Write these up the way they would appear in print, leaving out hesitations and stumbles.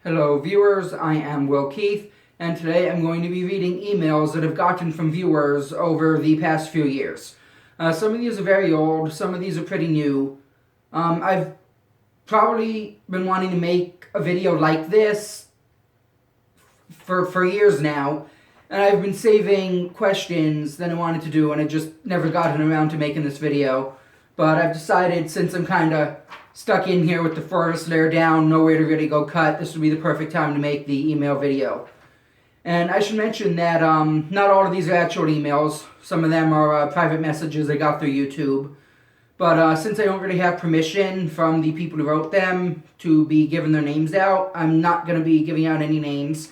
Hello viewers, I am Will Keith, and today I'm going to be reading emails that I've gotten from viewers over the past few years. Some of these are very old, some of these are pretty new. I've probably been wanting to make a video like this for years now, and I've been saving questions that I wanted to do, and I just never gotten around to making this video. But I've decided, since I'm kind of stuck in here with the forest layer down, nowhere to really go cut, this would be the perfect time to make the email video. And I should mention that not all of these are actual emails. Some of them are private messages I got through YouTube. But since I don't really have permission from the people who wrote them to be giving their names out, I'm not going to be giving out any names.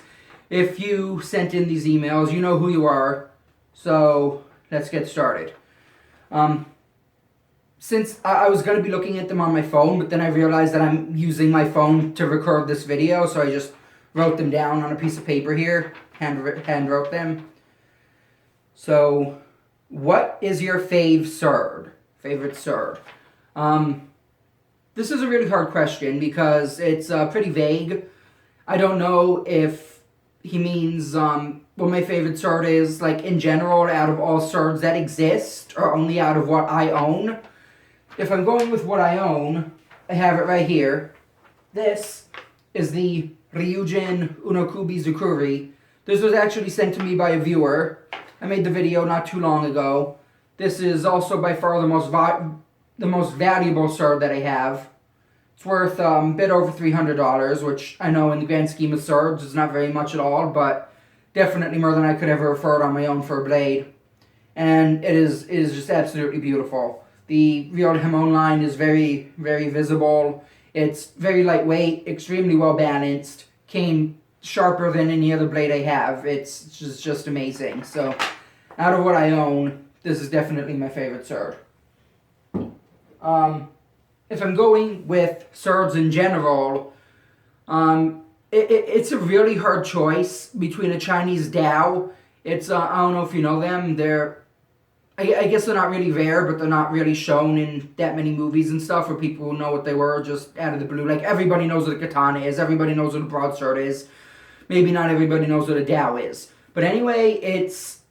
If you sent in these emails, you know who you are. So let's get started. Since I was going to be looking at them on my phone, but then I realized that I'm using my phone to record this video, so I just wrote them down on a piece of paper here, hand wrote them. So, what is your favorite surd? This is a really hard question because it's pretty vague. I don't know if he means what my favorite surd is, like in general, out of all surds that exist, or only out of what I own. If I'm going with what I own, I have it right here. This is the Ryujin Unokubi Zukuri. This was actually sent to me by a viewer. I made the video not too long ago. This is also by far the most valuable sword that I have. It's worth a bit over $300, which I know in the grand scheme of swords is not very much at all, but definitely more than I could ever afford on my own for a blade. And it is just absolutely beautiful. The real Hamon line is very, very visible. It's very lightweight, extremely well balanced, came sharper than any other blade I have. It's just amazing. So, out of what I own, this is definitely my favorite sword. If I'm going with swords in general, it's a really hard choice between a Chinese Dao. It's, I don't know if you know them, I guess they're not really rare, but they're not really shown in that many movies and stuff where people know what they were just out of the blue. Like, everybody knows what a katana is, everybody knows what a broadsword is. Maybe not everybody knows what a Dao is. But anyway, it's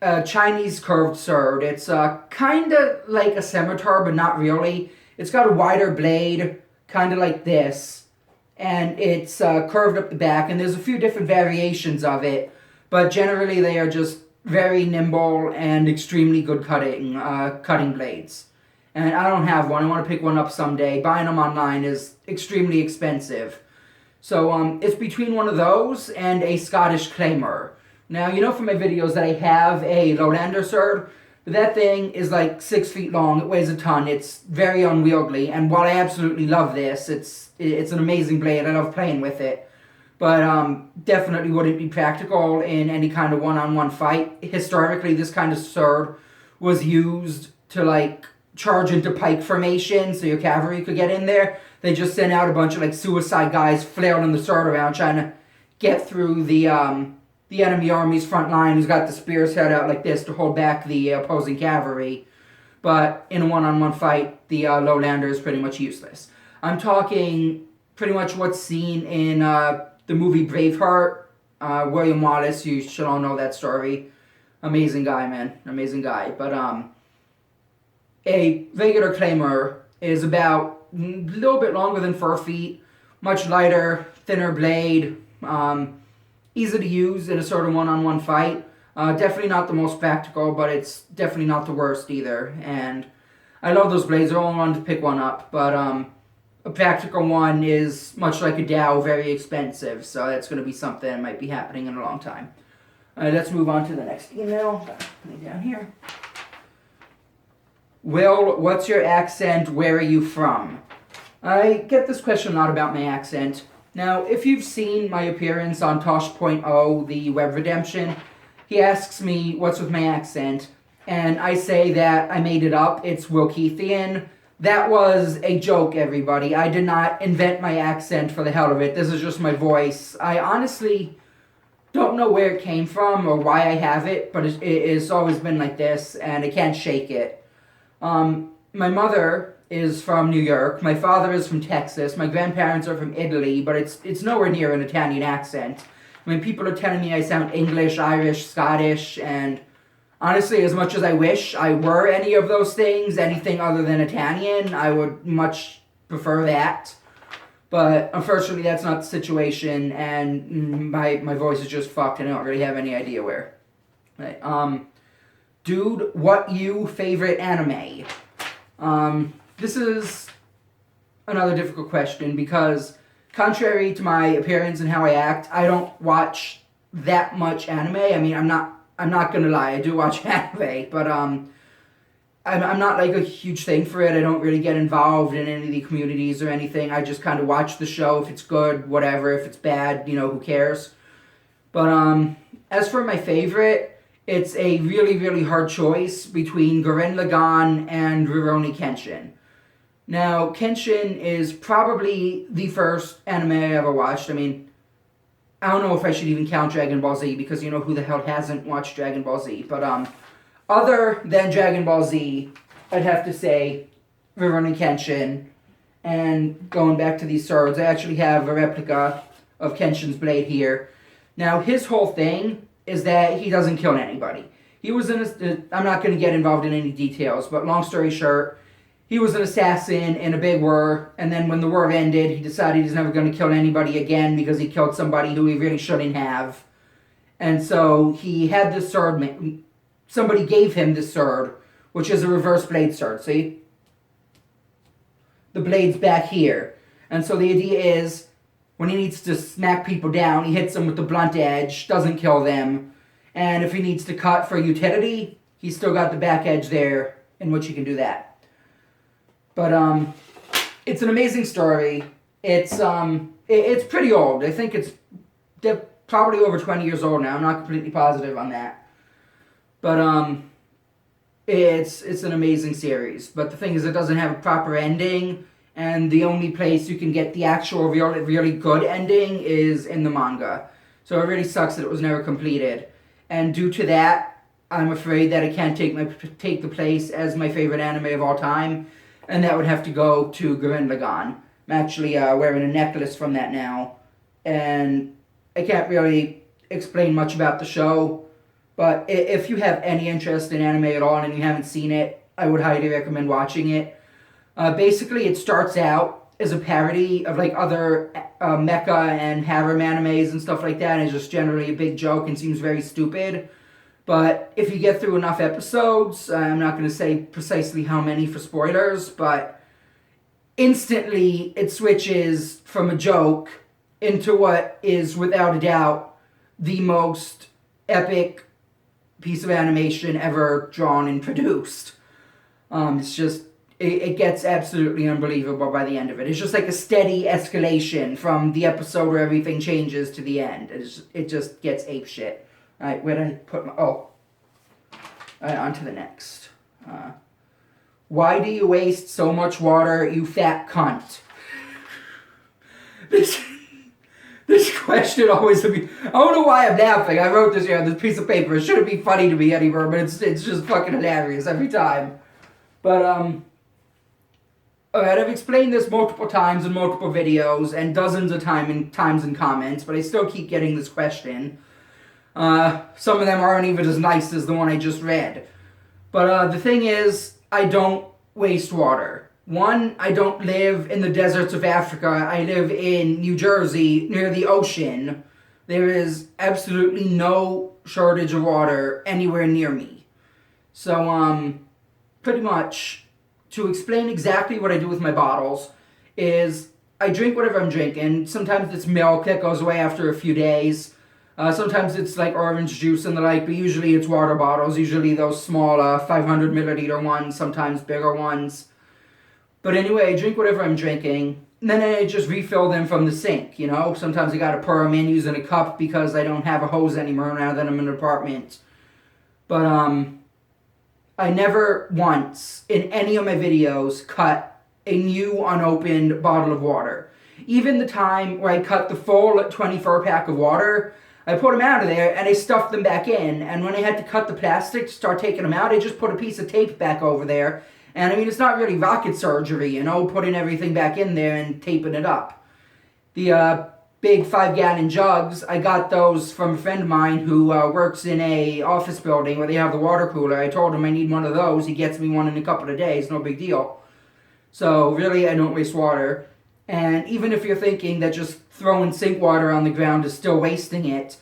a Chinese curved sword. It's kind of like a scimitar, but not really. It's got a wider blade, kind of like this. And it's curved up the back, and there's a few different variations of it. But generally, they are just very nimble and extremely good cutting blades. And I don't have one. I want to pick one up someday. Buying them online is extremely expensive. So it's between one of those and a Scottish claymore. Now, you know from my videos that I have a Lowlander sword. That thing is like 6 feet long. It weighs a ton. It's very unwieldy. And while I absolutely love this, it's an amazing blade. I love playing with it. But definitely wouldn't be practical in any kind of one-on-one fight. Historically, this kind of sword was used to, like, charge into pike formation so your cavalry could get in there. They just sent out a bunch of, like, suicide guys flailing the sword around trying to get through the enemy army's front line, who's got the spears held out like this to hold back the opposing cavalry. But in a one-on-one fight, the Lowlander is pretty much useless. I'm talking pretty much what's seen in the movie Braveheart. William Wallace, you should all know that story. Amazing guy, man. Amazing guy. But a regular claymore is about a little bit longer than 4 feet, much lighter, thinner blade, easy to use in a sort of one-on-one fight. Definitely not the most practical, but it's definitely not the worst either. And I love those blades. I only wanted to pick one up, but a practical one is, much like a Dao, very expensive, so that's going to be something that might be happening in a long time. Let's move on to the next email. Put it down here. Will, what's your accent? Where are you from? I get this question a lot about my accent. Now, if you've seen my appearance on Tosh.0, the web redemption, he asks me what's with my accent, and I say that I made it up. It's Wilkeithian. That was a joke, everybody. I did not invent my accent for the hell of it. This is just my voice. I honestly don't know where it came from or why I have it, but it's always been like this, and I can't shake it. My mother is from New York. My father is from Texas. My grandparents are from Italy, but it's nowhere near an Italian accent. I mean, people are telling me I sound English, Irish, Scottish, and honestly, as much as I wish I were any of those things, anything other than Italian, I would much prefer that. But unfortunately, that's not the situation, and my voice is just fucked, and I don't really have any idea where. Right. Dude, what you favorite anime? This is another difficult question because, contrary to my appearance and how I act, I don't watch that much anime. I mean, I'm not gonna lie, I do watch anime, but I'm not like a huge thing for it. I don't really get involved in any of the communities or anything. I just kind of watch the show. If it's good, whatever. If it's bad, who cares? But as for my favorite, it's a really, really hard choice between Gurren Lagann and Rurouni Kenshin. Now, Kenshin is probably the first anime I ever watched. I mean, I don't know if I should even count Dragon Ball Z because who the hell hasn't watched Dragon Ball Z? But other than Dragon Ball Z, I'd have to say Rurouni Kenshin. And going back to these swords, I actually have a replica of Kenshin's blade here. Now, his whole thing is that he doesn't kill anybody. He was I'm not going to get involved in any details, but long story short, he was an assassin in a big war, and then when the war ended, he decided he's never going to kill anybody again because he killed somebody who he really shouldn't have. And so he had this sword. Somebody gave him this sword, which is a reverse blade sword, see? The blade's back here. And so the idea is, when he needs to smack people down, he hits them with the blunt edge, doesn't kill them. And if he needs to cut for utility, he's still got the back edge there, in which he can do that. But it's an amazing story. It's pretty old. I think they're probably over 20 years old now. I'm not completely positive on that. But it's an amazing series. But the thing is, it doesn't have a proper ending, and the only place you can get the actual really, really good ending is in the manga. So it really sucks that it was never completed. And due to that, I'm afraid that it can't take the place as my favorite anime of all time, and that would have to go to Gurren Lagann. I'm actually wearing a necklace from that now, and I can't really explain much about the show. But if you have any interest in anime at all and you haven't seen it, I would highly recommend watching it. Basically, it starts out as a parody of like other mecha and harem animes and stuff like that, and it's just generally a big joke and seems very stupid. But if you get through enough episodes, I'm not going to say precisely how many for spoilers, but instantly it switches from a joke into what is, without a doubt, the most epic piece of animation ever drawn and produced. It's just, it gets absolutely unbelievable by the end of it. It's just like a steady escalation from the episode where everything changes to the end. It just gets apeshit. Alright, where did I put my... Oh. Alright, on to the next. Why do you waste so much water, you fat cunt? This question always... I don't know why I'm laughing. I wrote this here on this piece of paper. It shouldn't be funny to me anymore, but it's just fucking hilarious every time. But, alright, I've explained this multiple times in multiple videos and dozens of times in comments, but I still keep getting this question. Some of them aren't even as nice as the one I just read. But the thing is, I don't waste water. One, I don't live in the deserts of Africa. I live in New Jersey, near the ocean. There is absolutely no shortage of water anywhere near me. So, pretty much, to explain exactly what I do with my bottles, is I drink whatever I'm drinking. Sometimes it's milk that goes away after a few days. Sometimes it's like orange juice and the like, but usually it's water bottles, usually those small 500 milliliter ones, sometimes bigger ones. But anyway, I drink whatever I'm drinking, and then I just refill them from the sink, Sometimes I gotta pour them in using a cup because I don't have a hose anymore now that I'm in an apartment. But I never once, in any of my videos, cut a new unopened bottle of water. Even the time where I cut the full 24-pack of water, I put them out of there and I stuffed them back in, and when I had to cut the plastic to start taking them out, I just put a piece of tape back over there And I mean, it's not really rocket surgery, you know, putting everything back in there and taping it up. The big 5-gallon jugs, I got those from a friend of mine who works in a office building where they have the water cooler. I told him I need one of those. He gets me one in a couple of days, no big deal. So really, I don't waste water. And even if you're thinking that just throwing sink water on the ground is still wasting it,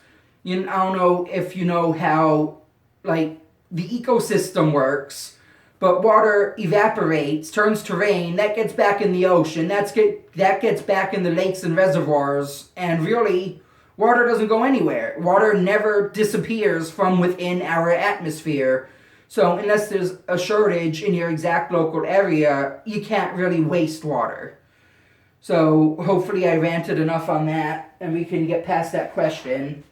I don't know if you know how, like, the ecosystem works. But water evaporates, turns to rain, that gets back in the ocean, that gets back in the lakes and reservoirs, and really, water doesn't go anywhere. Water never disappears from within our atmosphere. So unless there's a shortage in your exact local area, you can't really waste water. So hopefully I ranted enough on that, and we can get past that question.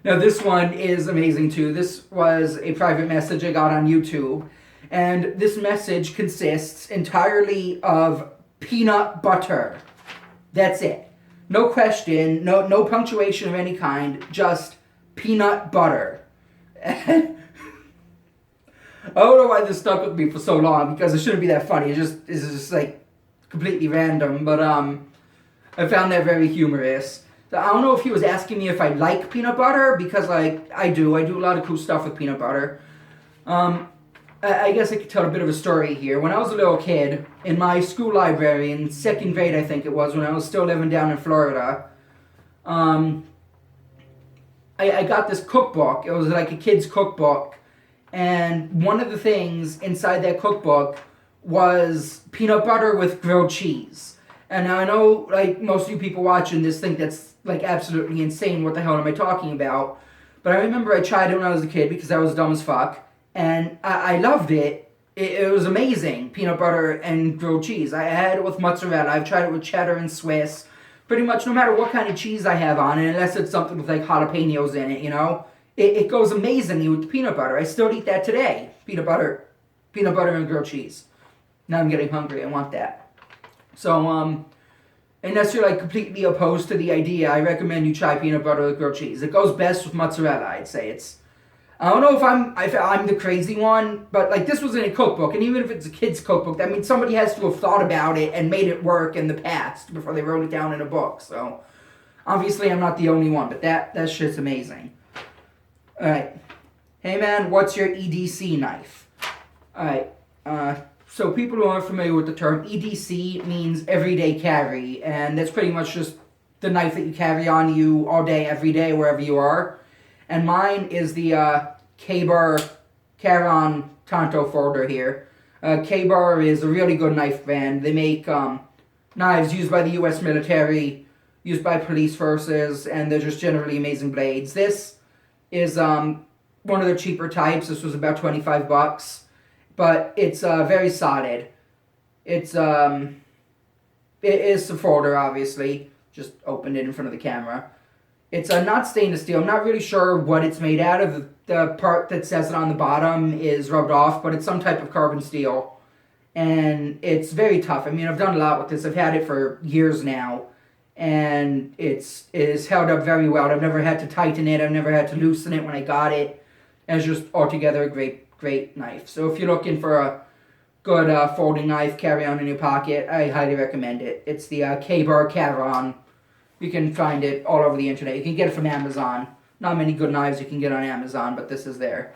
Now this one is amazing too. This was a private message I got on YouTube. And this message consists entirely of peanut butter. That's it. No question, no punctuation of any kind, just peanut butter. I don't know why this stuck with me for so long, because it shouldn't be that funny. It's just like completely random, but I found that very humorous. I don't know if he was asking me if I like peanut butter, because like I do a lot of cool stuff with peanut butter. I guess I could tell a bit of a story here. When I was a little kid, in my school library, in 2nd grade I think it was, when I was still living down in Florida, I got this cookbook. It was like a kid's cookbook, and one of the things inside that cookbook was peanut butter with grilled cheese. And now I know, like, most of you people watching this think that's like absolutely insane. What the hell am I talking about? But I remember I tried it when I was a kid because I was dumb as fuck, and I loved it. It was amazing, peanut butter and grilled cheese. I had it with mozzarella. I've tried it with cheddar and Swiss. Pretty much no matter what kind of cheese I have on it, unless it's something with like jalapenos in it, you know, it goes amazingly with the peanut butter. I still eat that today. Peanut butter and grilled cheese. Now I'm getting hungry. I want that. So unless you're like completely opposed to the idea, I recommend you try peanut butter with grilled cheese. It goes best with mozzarella, I'd say. I don't know if I'm the crazy one, but like this was in a cookbook, and even if it's a kid's cookbook, that means somebody has to have thought about it and made it work in the past before they wrote it down in a book. So obviously I'm not the only one, but that shit's amazing. All right, hey man, what's your EDC knife? All right, so people who aren't familiar with the term, EDC means everyday carry, and that's pretty much just the knife that you carry on you all day, every day, wherever you are. And mine is the K-Bar Caron Tonto folder here. K-Bar is a really good knife brand. They make knives used by the U.S. military, used by police forces, and they're just generally amazing blades. This is one of the cheaper types. This was about $25. But it's very solid. It is a folder, obviously. Just opened it in front of the camera. It's not stainless steel. I'm not really sure what it's made out of. The part that says it on the bottom is rubbed off, but it's some type of carbon steel. And it's very tough. I mean, I've done a lot with this. I've had it for years now. And it is held up very well. I've never had to tighten it. I've never had to loosen it when I got it. And it's just altogether a great knife. So if you're looking for a good folding knife, carry on in your pocket, I highly recommend it. It's the K-Bar Caron. You can find it all over the internet. You can get it from Amazon. Not many good knives you can get on Amazon, but this is there.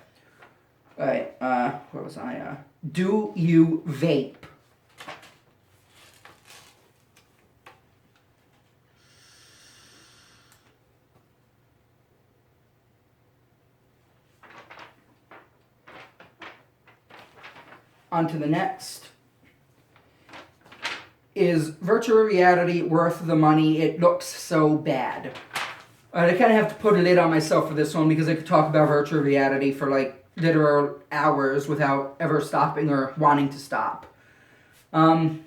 Alright, where was I? Do you vape? On to the next. Is virtual reality worth the money? It looks so bad. I kind of have to put a lid on myself for this one because I could talk about virtual reality for like literal hours without ever stopping or wanting to stop. Long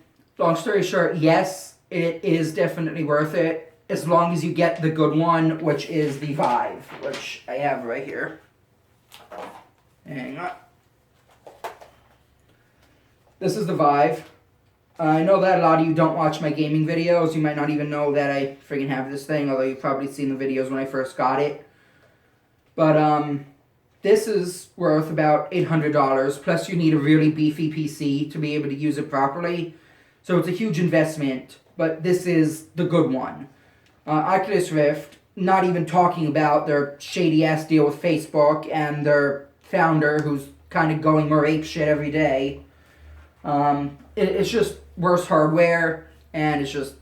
story short, yes, it is definitely worth it as long as you get the good one, which is the Vive, which I have right here. Hang on. This is the Vive. I know that a lot of you don't watch my gaming videos. You might not even know that I friggin' have this thing, although you've probably seen the videos when I first got it. But, This is worth about $800, plus you need a really beefy PC to be able to use it properly. So it's a huge investment, but this is the good one. Oculus Rift, not even talking about their shady-ass deal with Facebook and their founder who's kind of going more apeshit every day. It's just worse hardware, and it's just...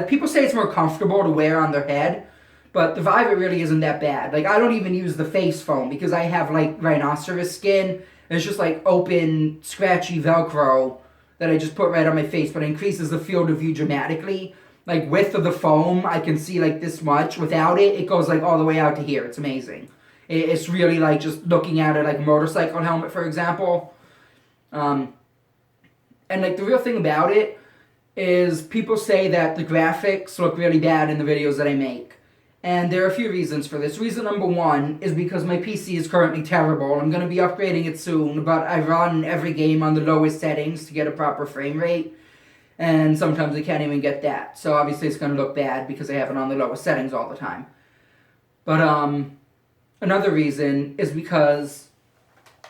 people say it's more comfortable to wear on their head, but the Vive, it really isn't that bad. Like, I don't even use the face foam because I have, like, rhinoceros skin. It's just, like, open, scratchy Velcro that I just put right on my face, but it increases the field of view dramatically. Like, width of the foam, I can see, like, this much. Without it, it goes, like, all the way out to here. It's amazing. It's really, like, just looking at it like a motorcycle helmet, for example. And, like, the real thing about it is people say that the graphics look really bad in the videos that I make. And there are a few reasons for this. Reason number one is because my PC is currently terrible. I'm going to be upgrading it soon, but I run every game on the lowest settings to get a proper frame rate. And sometimes I can't even get that. So obviously it's going to look bad because I have it on the lowest settings all the time. But another reason is because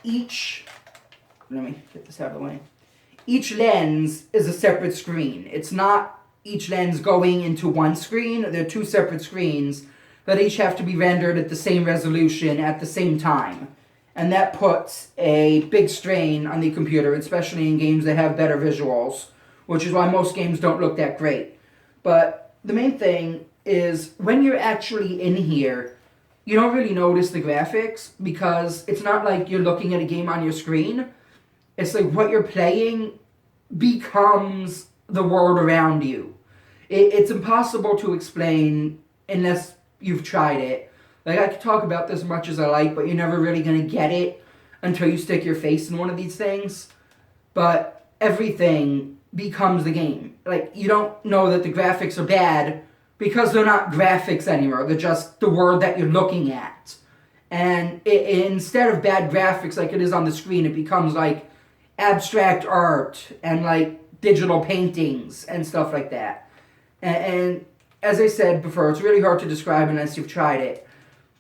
each... Let me get this out of the way. Each lens is a separate screen. It's not each lens going into one screen. They're two separate screens that each have to be rendered at the same resolution at the same time. And that puts a big strain on the computer, especially in games that have better visuals, which is why most games don't look that great. But the main thing is when you're actually in here, you don't really notice the graphics because it's not like you're looking at a game on your screen. It's like what you're playing becomes the world around you. It's impossible to explain unless you've tried it. Like, I could talk about this as much as I like, but you're never really going to get it until you stick your face in one of these things. But everything becomes the game. Like, you don't know that the graphics are bad because they're not graphics anymore. They're just the world that you're looking at. And instead of bad graphics like it is on the screen, it becomes like abstract art and like digital paintings and stuff like that. And as I said before, it's really hard to describe unless you've tried it.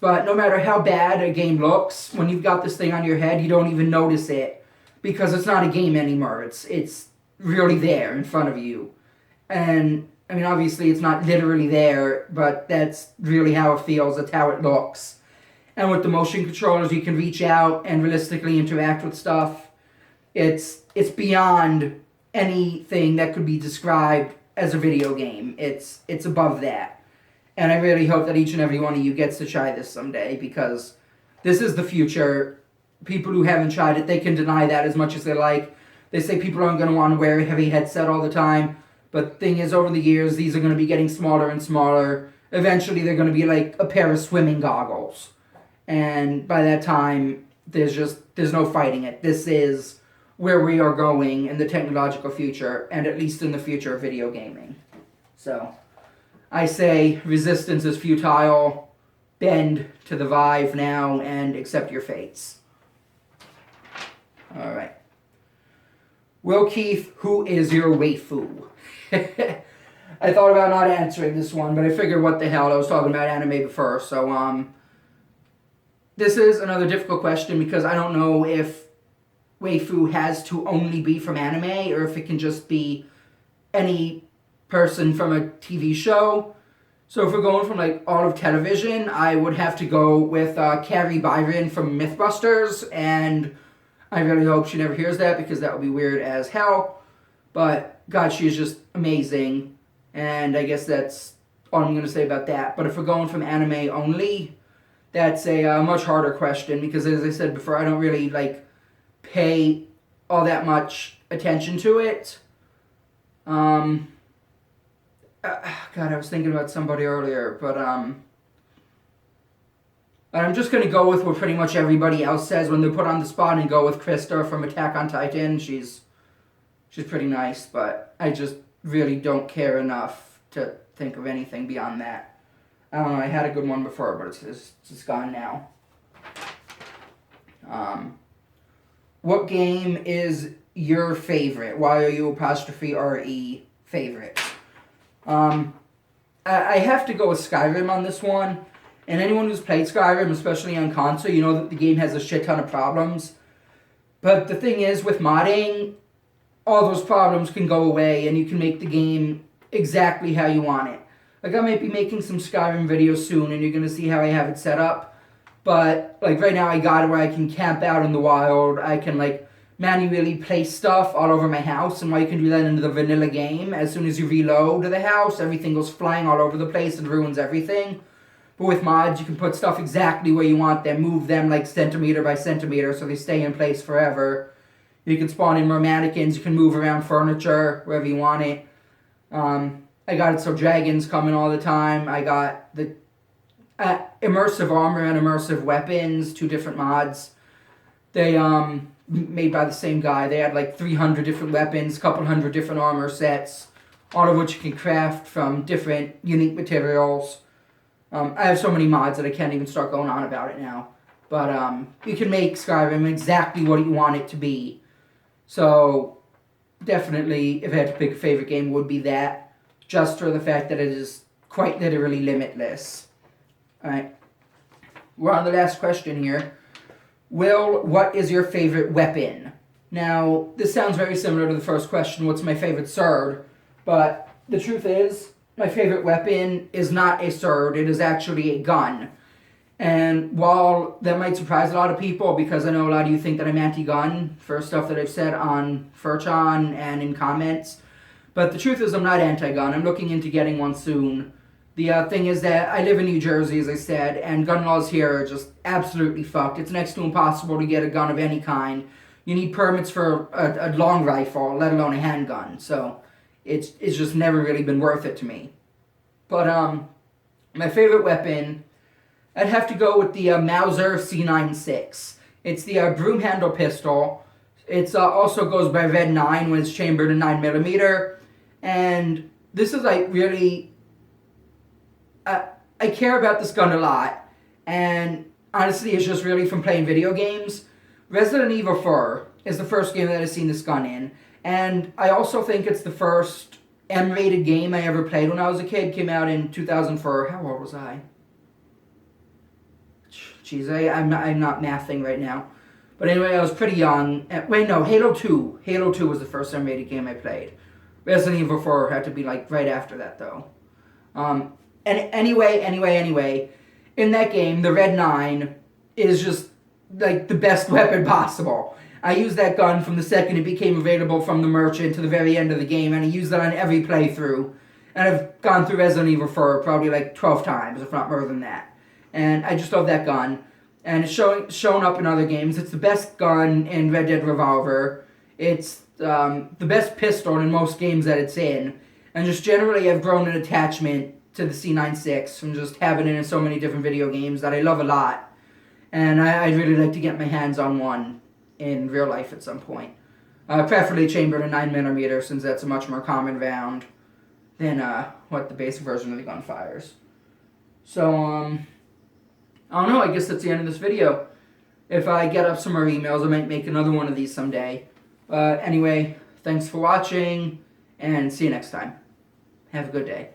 But no matter how bad a game looks, when you've got this thing on your head, you don't even notice it because it's not a game anymore. It's really there in front of you. And, I mean, obviously it's not literally there, but that's really how it feels. That's how it looks. And with the motion controllers, you can reach out and realistically interact with stuff. It's beyond anything that could be described as a video game. It's above that. And I really hope that each and every one of you gets to try this someday because this is the future. People who haven't tried it, they can deny that as much as they like. They say people aren't going to want to wear a heavy headset all the time. But the thing is, over the years, these are going to be getting smaller and smaller. Eventually, they're going to be like a pair of swimming goggles. And by that time, there's no fighting it. This is where we are going in the technological future, and at least in the future of video gaming. So, I say resistance is futile, bend to the Vive now, and accept your fates. Alright. Will Keith, who is your waifu? I thought about not answering this one, but I figured what the hell, I was talking about anime before, so, this is another difficult question because I don't know if waifu has to only be from anime or if it can just be any person from a TV show. So if we're going from like all of television, I would have to go with Carrie Byron from Mythbusters, and I really hope she never hears that because that would be weird as hell. But God, she is just amazing, and I guess that's all I'm going to say about that. But if we're going from anime only, that's a much harder question because, as I said before, I don't really like pay all that much attention to it. God, I was thinking about somebody earlier, but I'm just going to go with what pretty much everybody else says when they're put on the spot and go with Krista from Attack on Titan. She's pretty nice, but I just really don't care enough to think of anything beyond that. I don't know, I had a good one before, but it's gone now. What game is your favorite? YOU''RE favorite? I have to go with Skyrim on this one. And anyone who's played Skyrim, especially on console, you know that the game has a shit ton of problems. But the thing is, with modding, all those problems can go away and you can make the game exactly how you want it. Like, I might be making some Skyrim videos soon and you're going to see how I have it set up. But, like, right now I got it where I can camp out in the wild. I can, like, manually place stuff all over my house. And while you can do that into the vanilla game, as soon as you reload the house, everything goes flying all over the place and ruins everything. But with mods, you can put stuff exactly where you want them, move them, like, centimeter by centimeter so they stay in place forever. You can spawn in more mannequins. You can move around furniture wherever you want it. I got it so dragons come in all the time. I got the immersive armor and immersive weapons, 2 different mods. They made by the same guy. They had like 300 different weapons, couple hundred different armor sets, all of which you can craft from different unique materials. I have so many mods that I can't even start going on about it now. But you can make Skyrim exactly what you want it to be. So definitely, if I had to pick a favorite game, it would be that. Just for the fact that it is quite literally limitless. Alright. We're on the last question here. Will, what is your favorite weapon? Now, this sounds very similar to the first question, what's my favorite sword? But the truth is, my favorite weapon is not a sword, it is actually a gun. And while that might surprise a lot of people, because I know a lot of you think that I'm anti-gun for stuff that I've said on Furchan and in comments, but the truth is I'm not anti-gun. I'm looking into getting one soon. The thing is that I live in New Jersey, as I said, and gun laws here are just absolutely fucked. It's next to impossible to get a gun of any kind. You need permits for a long rifle, let alone a handgun. So it's just never really been worth it to me. But my favorite weapon, I'd have to go with the Mauser C96. It's the broom handle pistol. It also goes by Red 9 when it's chambered in 9mm. And this is like really... I care about this gun a lot. And honestly, it's just really from playing video games. Resident Evil 4 is the first game that I've seen this gun in. And I also think it's the first M-rated game I ever played when I was a kid. It came out in 2004. How old was I? Jeez, I'm not mathing right now. But anyway, I was pretty young. Wait, no, Halo 2. Halo 2 was the first M-rated game I played. Resident Evil 4 had to be like right after that, though. And anyway, in that game, the Red 9 is just like the best weapon possible. I used that gun from the second it became available from the merchant to the very end of the game, and I used that on every playthrough. And I've gone through Resident Evil 4 probably like 12 times, if not more than that. And I just love that gun. And it's shown up in other games. It's the best gun in Red Dead Revolver. It's the best pistol in most games that it's in. And just generally I've grown an attachment to the C96 from just having it in so many different video games that I love a lot. And I'd really like to get my hands on one in real life at some point. Preferably chambered in 9mm, since that's a much more common round than what the basic version of the gun fires. So, I don't know, I guess that's the end of this video. If I get up some more emails, I might make another one of these someday. Anyway, thanks for watching, and see you next time. Have a good day.